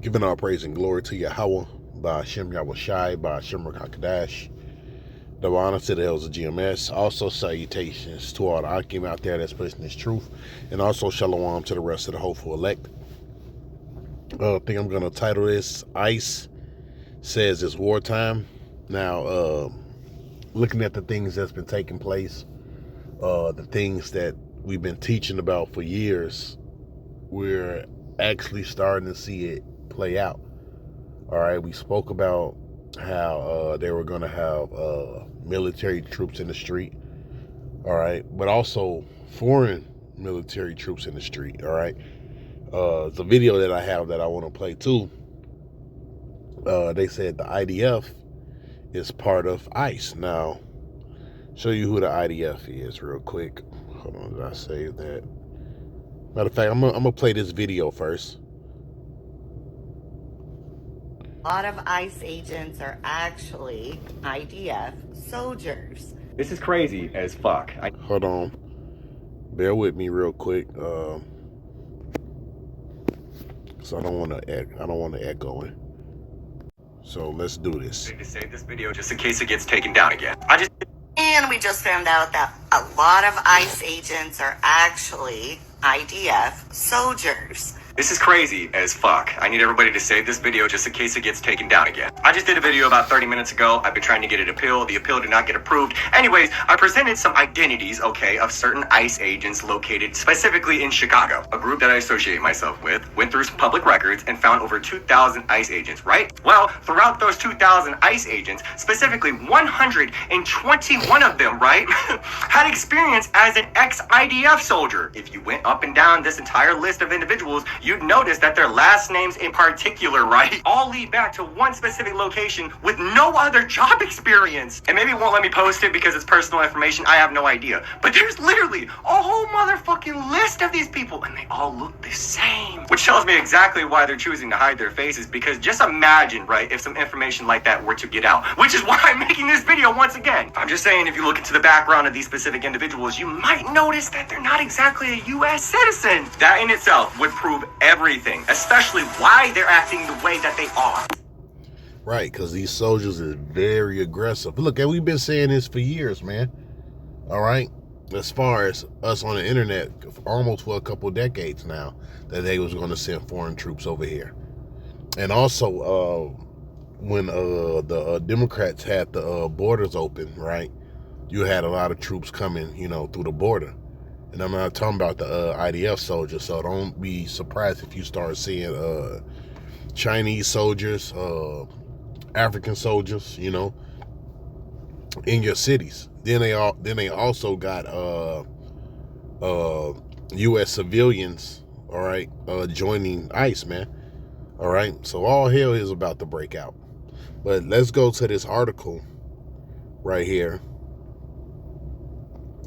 Giving all praise and glory to Yahweh, by Hashem Yahushai, by Hashem Rakakadash. Double honor to the elders of GMS. Also salutations to all the Akim out there that's pushing this truth. And also shalom to the rest of the hopeful elect. I think I'm going to title this, ICE Says It's Wartime. Now, looking at the things that's been taking place, the things that we've been teaching about for years, we're actually starting to see it play out. All right, we spoke about how they were going to have military troops in the street, all right, but also foreign military troops in the street, all right. The video that I have that I want to play too, they said the IDF is part of ICE. Now, show you who the IDF is real quick. Hold on, did I save that? Matter of fact, I'm gonna play this video first. A lot of ICE agents are actually IDF soldiers. This is crazy as fuck. Hold on. Bear with me real quick. So I don't want to echo it. So let's do this. To save this video just in case it gets taken down again. And we just found out that a lot of ICE agents are actually IDF soldiers. This is crazy as fuck. I need everybody to save this video just in case it gets taken down again. I just did a video about 30 minutes ago. I've been trying to get it appealed. The appeal did not get approved. Anyways, I presented some identities, okay, of certain ICE agents located specifically in Chicago. A group that I associate myself with went through some public records and found over 2,000 ICE agents, right? Well, throughout those 2,000 ICE agents, specifically 121 of them, right, had experience as an ex-IDF soldier. If you went up and down this entire list of individuals, you'd notice that their last names in particular, right, all lead back to one specific location with no other job experience. And maybe it won't let me post it because it's personal information. I have no idea. But there's literally a whole motherfucking list of these people, and they all look the same. Which tells me exactly why they're choosing to hide their faces, because just imagine, right, if some information like that were to get out. Which is why I'm making this video once again. I'm just saying, if you look into the background of these specific individuals, you might notice that they're not exactly a U.S. citizen. That in itself would prove everything, especially why they're acting the way that they are. Right, because these soldiers are very aggressive. Look, and we've been saying this for years, man. All right, as far as us on the internet, almost for a couple of decades now, that they was going to send foreign troops over here. And also, when the Democrats had the borders open, right, you had a lot of troops coming, you know, through the border. And I'm not talking about the IDF soldiers, so don't be surprised if you start seeing Chinese soldiers, African soldiers, you know, in your cities. Then they also got U.S. civilians, all right, joining ICE, man. All right, so all hell is about to break out. But let's go to this article right here.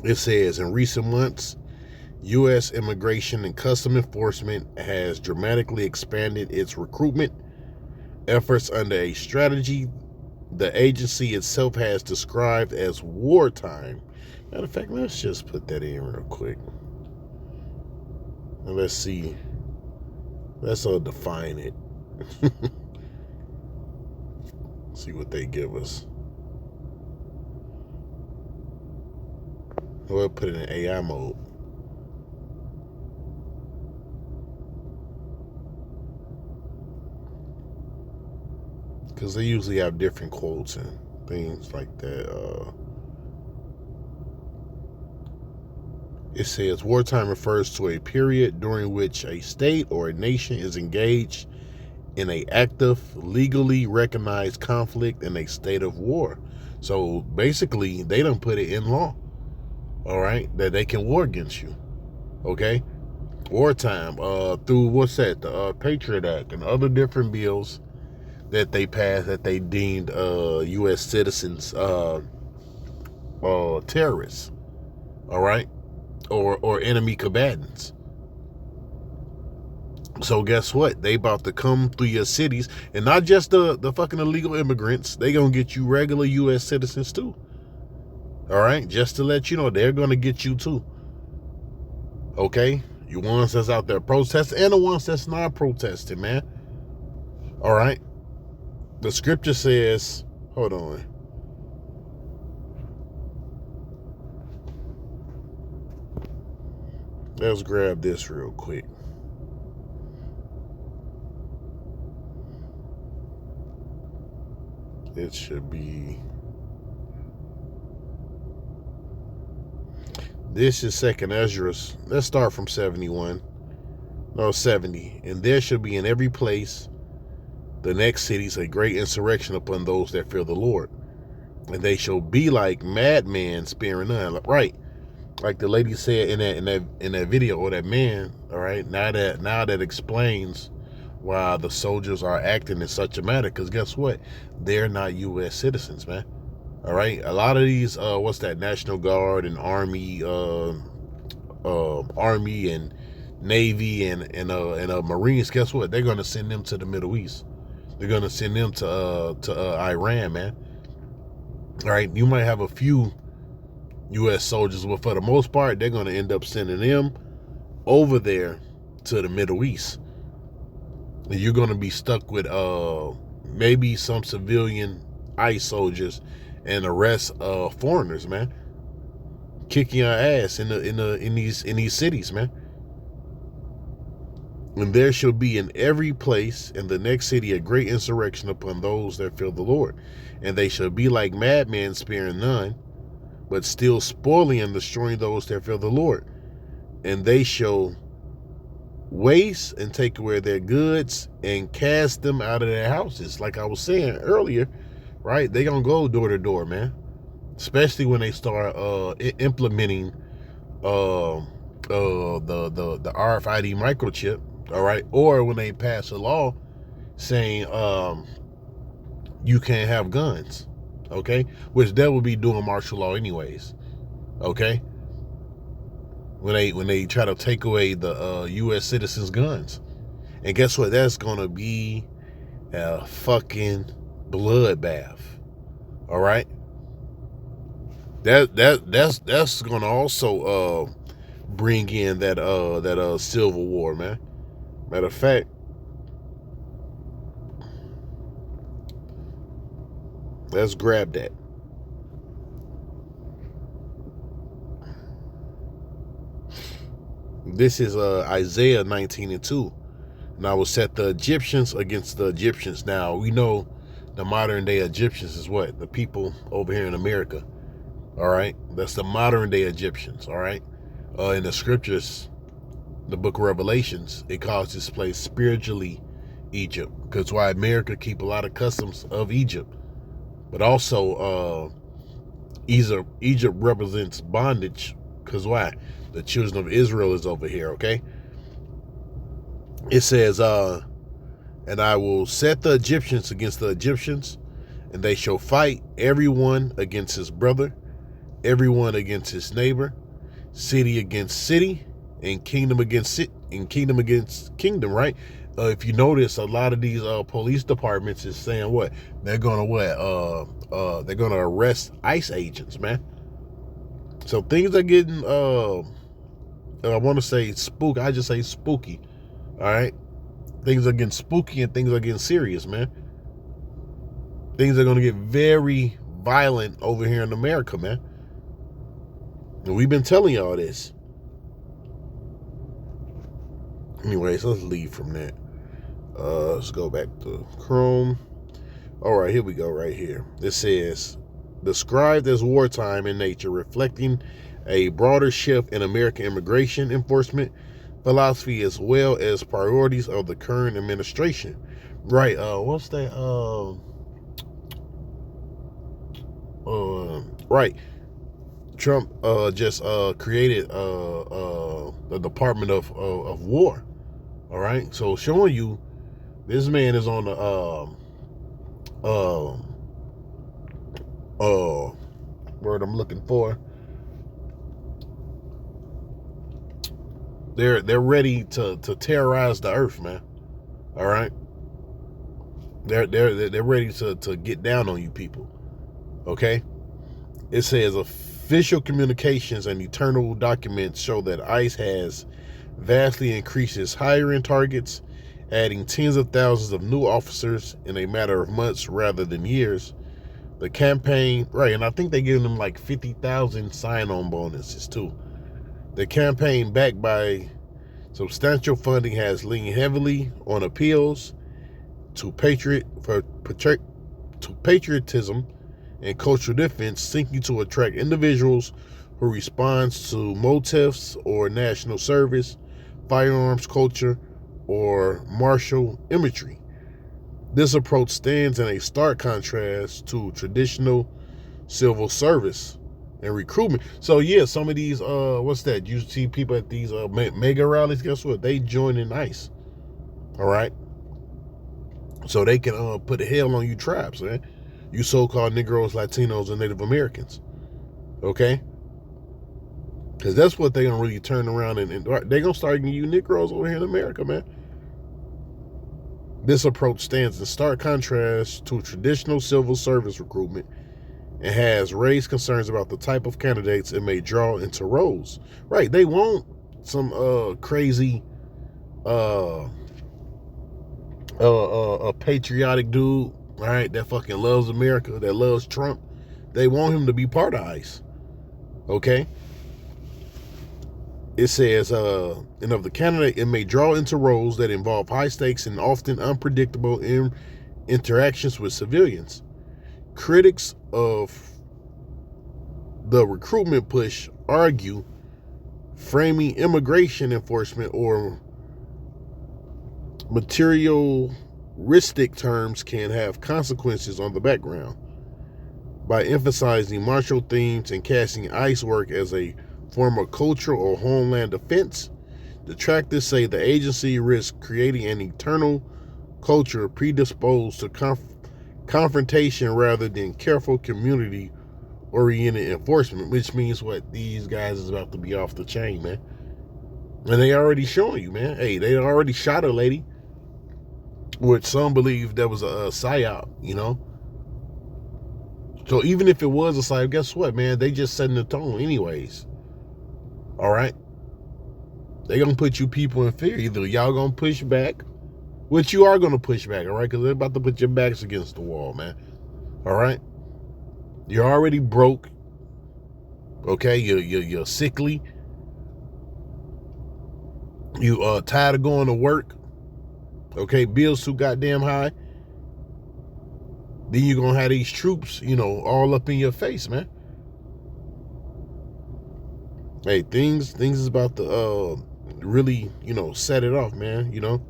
It says, in recent months, U.S. Immigration and Customs Enforcement has dramatically expanded its recruitment efforts under a strategy the agency itself has described as wartime. Matter of fact, let's just put that in real quick. And let's see. Let's define it. See what they give us. We'll put it in AI mode. Because they usually have different quotes and things like that. It says, wartime refers to a period during which a state or a nation is engaged in an active, legally recognized conflict in a state of war. So basically, they done put it in law. All right, that they can war against you. Okay, wartime through what's that? The Patriot Act and other different bills that they passed that they deemed U.S. citizens terrorists. All right, or enemy combatants. So guess what? They about to come through your cities, and not just the fucking illegal immigrants. They gonna get you regular U.S. citizens too. All right, just to let you know, they're going to get you too. Okay, you ones that's out there protesting and the ones that's not protesting, man. All right. The scripture says, hold on. Let's grab this real quick. It should be. This is 2nd Ezra. Let's start from 71. No, 70. And there shall be in every place, the next cities, a great insurrection upon those that fear the Lord. And they shall be like madmen, sparing none. Right. Like the lady said in that video, or that man, all right, now that explains why the soldiers are acting in such a manner, because guess what? They're not U.S. citizens, man. All right, a lot of these, what's that, National Guard and Army, Army and Navy and Marines. Guess what? They're gonna send them to the Middle East. They're gonna send them to Iran, man. All right, you might have a few U.S. soldiers, but for the most part, they're gonna end up sending them over there to the Middle East. And you're gonna be stuck with maybe some civilian ICE soldiers and the rest foreigners, man, kicking your ass in these cities, man. And there shall be in every place in the next city a great insurrection upon those that fear the Lord, and they shall be like madmen, sparing none, but still spoiling and destroying those that fear the Lord. And they shall waste and take away their goods and cast them out of their houses. Like I was saying earlier, right? They gonna go door to door, man. Especially when they start implementing the RFID microchip, all right? Or when they pass a law saying you can't have guns, okay? Which they will be doing martial law anyways, okay? When they try to take away the U.S. citizens' guns. And guess what? That's gonna be a fucking bloodbath. All right. That's gonna also bring in that civil war, man. Matter of fact, let's grab that. This is Isaiah 19:2. And I will set the Egyptians against the Egyptians. Now, we know the modern day Egyptians is what? The people over here in America. All right? That's the modern day Egyptians. All right? In the scriptures, the book of Revelations, it calls this place spiritually Egypt. Because why America keep a lot of customs of Egypt. But also, Egypt represents bondage. Because why? The children of Israel is over here, okay? It says, and I will set the Egyptians against the Egyptians, and they shall fight everyone against his brother, everyone against his neighbor, city against city, and kingdom against kingdom, right? If you notice, a lot of these police departments is saying what? They're gonna they're gonna arrest ICE agents, man. So things are getting I want to say spooky. I just say spooky. All right, things are getting spooky and things are getting serious, man. Things are going to get very violent over here in America, man. And we've been telling y'all this. Anyways, let's leave from that. Let's go back to Chrome. All right, here we go right here. It says, described as wartime in nature, reflecting a broader shift in American immigration enforcement philosophy as well as priorities of the current administration. Right, what's that? Right. Trump just created the Department of War. All right, so showing you this man is on the word I'm looking for. They're ready to terrorize the earth, man. All right, they're ready to get down on you people. Okay, it says official communications and internal documents show that ICE has vastly increased its hiring targets adding tens of thousands of new officers in a matter of months rather than years. The campaign, right, and I think they're giving them like 50,000 sign-on bonuses too. The campaign, backed by substantial funding, has leaned heavily on appeals to patriotism and cultural defense, seeking to attract individuals who respond to motifs or national service, firearms culture, or martial imagery. This approach stands in a stark contrast to traditional civil service and recruitment. So yeah, some of these you see people at these mega rallies, guess what? They join in ICE. All right. So they can put the hell on you tribes, man. You so-called Negroes, Latinos, and Native Americans. Okay? Because that's what they're going to really turn around and they're going to start getting you Negroes over here in America, man. This approach stands in stark contrast to traditional civil service recruitment and has raised concerns about the type of candidates it may draw into roles. Right, they want some crazy a patriotic dude, right, that fucking loves America, that loves Trump. They want him to be part of ICE. Okay? It says, and of the candidate, it may draw into roles that involve high stakes and often unpredictable interactions with civilians. Critics of the recruitment push argue framing immigration enforcement or materialistic terms can have consequences on the background. By emphasizing martial themes and casting ICE work as a form of cultural or homeland defense, detractors say the agency risks creating an internal culture predisposed to confrontation rather than careful community-oriented enforcement, which means what? These guys is about to be off the chain, man. And they already showing you, man. Hey, they already shot a lady, which some believe that was a psyop, you know? So even if it was a psyop, guess what, man? They just setting the tone anyways. All right? They're going to put you people in fear. Either y'all going to push back, which you are going to push back, all right? Because they're about to put your backs against the wall, man. All right? You're already broke. Okay? You're sickly. You tired of going to work. Okay? Bills too goddamn high. Then you're going to have these troops, you know, all up in your face, man. Hey, things is about to really, you know, set it off, man, you know.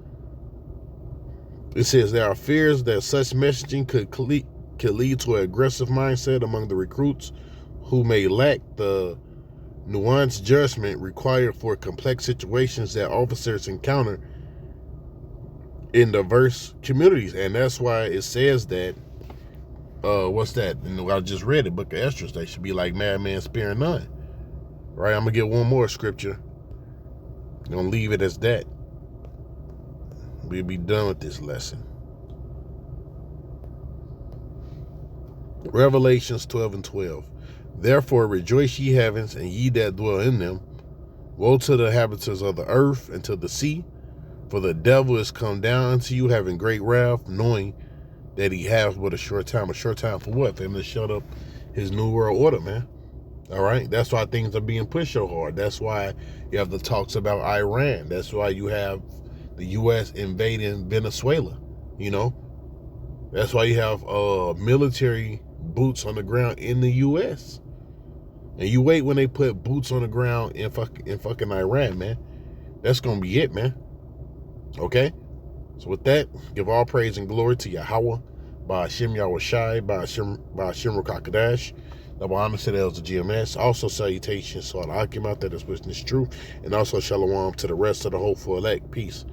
It says there are fears that such messaging could lead to an aggressive mindset among the recruits who may lack the nuanced judgment required for complex situations that officers encounter in diverse communities. And that's why it says that, what's that? And I just read it, Book of Esdras, they should be like madman sparing none. Right, I'm going to get one more scripture. I'm going to leave it as that. We'll be done with this lesson. Revelations 12:12. Therefore rejoice ye heavens, and ye that dwell in them. Woe to the inhabitants of the earth and to the sea, for the devil is come down unto you, having great wrath, knowing that he hath but a short time. A short time for what? For him to shut up his new world order, man. All right, that's why things are being pushed so hard. That's why you have the talks about Iran. That's why you have the U.S. invading Venezuela. You know, that's why you have military boots on the ground in the U.S. And you wait when they put boots on the ground in fucking Iran, man. That's gonna be it, man. Okay. So with that, give all praise and glory to Yahweh, by Hashem Yahweh Shai, by Hashem Rakakadash. Double honor to the elders of GMS. Also salutations to all the Akim out there that's witness truth. And also shalom to the rest of the hopeful elect. Peace.